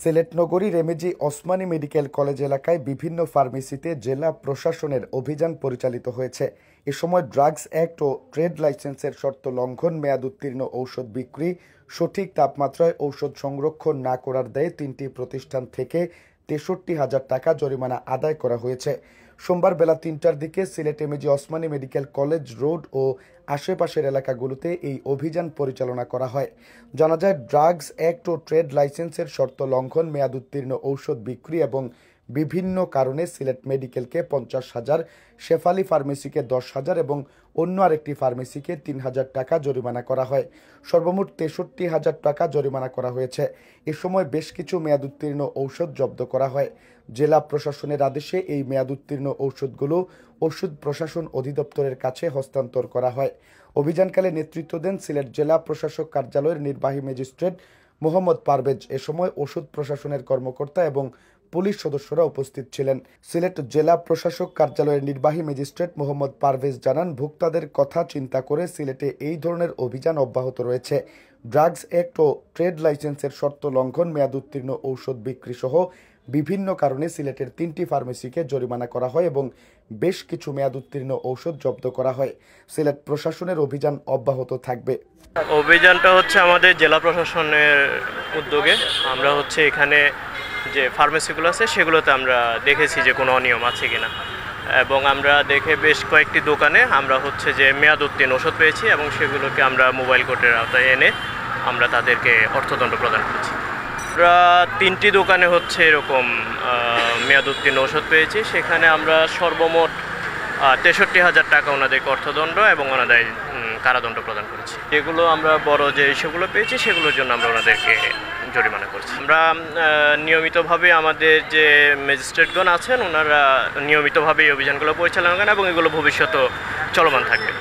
সিলেট নগরীর MAG Osmani medical college এলাকায় বিভিন্ন ফার্মেসিতে জেলা প্রশাসনের অভিযান পরিচালিত হয়েছে। এ সময় ড্রাগস অ্যাক্ট ও ট্রেড লাইসেন্সের শর্ত লঙ্ঘন, মেয়াদ উত্তীর্ণ ঔষধ বিক্রি, সঠিক তাপমাত্রায় ঔষধ সংরক্ষণ না করার দায়ে ৩টি প্রতিষ্ঠান থেকে ৬৩,০০০ টাকা জরিমানা আদায় করা হয়েছে। সোমবার বেলা ৩টার দিকে Sylhet MAG Osmani medical college road ও আশেপাশের এলাকাগুলোতে এই অভিযান পরিচালনা করা হয়। জানা যায়, ড্রাগস অ্যাক্ট ও ট্রেড লাইসেন্সের শর্ত লঙ্ঘন, মেয়াদ উত্তীর্ণ ঔষধ বিক্রি এবং বিভিন্ন কারণে সিলেট মেডিকেলকে ৫০,০০০, শেফালি ফার্মেসিকে ১০,০০০ এবং অন্য আরেকটি ফার্মেসিকে ৩,০০০ টাকা জরিমানা করা হয়। সর্বমোট ৬৩,০০০ টাকা জরিমানা করা হয়েছে। এ সময় বেশ কিছু মেয়াদ উত্তীর্ণ ঔষধ জব্দ করা হয়। জেলা প্রশাসনের আদেশে এই মেয়াদ উত্তীর্ণ ঔষধগুলো ওষুধ প্রশাসন অধিদপ্তরের কাছে হস্তান্তর করা হয়। অভিযানকালে নেতৃত্ব দেন সিলেট জেলা প্রশাসক কার্যালয়ের নির্বাহী ম্যাজিস্ট্রেট মোহাম্মদ পারভেজ। এ সময় ওষুধ প্রশাসনের কর্মকর্তা এবং পুলিশ সদস্যরা উপস্থিত ছিলেন। সিলেট জেলা প্রশাসক কার্যালয়ের নির্বাহী ম্যাজিস্ট্রেট মোহাম্মদ পারভেজ জানান, ভোক্তাদের কথা চিন্তা করে সিলেটে এই ধরনের অভিযান অব্যাহত রয়েছে। ড্রাগস অ্যাক্ট ও ট্রেড লাইসেন্সের শর্ত লঙ্ঘন, মেয়াদ উত্তীর্ণ ঔষধ বিক্রি সহ বিভিন্ন কারণে সিলেটের ৩টি ফার্মেসিকে জরিমানা করা হয় এবং বেশ কিছু মেয়াদ উত্তীর্ণ ঔষধ জব্দ করা হয়। সিলেট প্রশাসনের অভিযান অব্যাহত থাকবে। অভিযানটা হচ্ছে আমাদের জেলা প্রশাসনের উদ্যোগে। আমরা হচ্ছে এখানে যে ফার্মেসিগুলো আছে সেগুলোতে আমরা দেখেছি যে কোনো অনিয়ম আছে কিনা, এবং আমরা দেখে বেশ কয়েকটি দোকানে আমরা হচ্ছে যে মেয়াদ উত্তীর্ণ ওষুধ পেয়েছি এবং সেগুলোকে আমরা মোবাইল কোর্টের আওতায় এনে আমরা তাদেরকে অর্থদণ্ড প্রদান করেছি। আমরা 3টি দোকানে হচ্ছে এরকম মেয়াদ উত্তীর্ণ ওষুধ পেয়েছি। সেখানে আমরা সর্বমোট ৬৩,০০০ টাকা ওনাদেরকে অর্থদণ্ড এবং ওনাদের কারাদণ্ড প্রদান করেছি। যেগুলো আমরা বড় যে সেগুলো পেয়েছি সেগুলোর জন্য আমরা ওনাদেরকে জরিমানা করছি। আমরা নিয়মিতভাবে আমাদের যে ম্যাজিস্ট্রেটগণ আছেন ওনারা নিয়মিতভাবে এই অভিযানগুলো পরিচালনা করেন এবং এগুলো ভবিষ্যতেও চলমান থাকবে।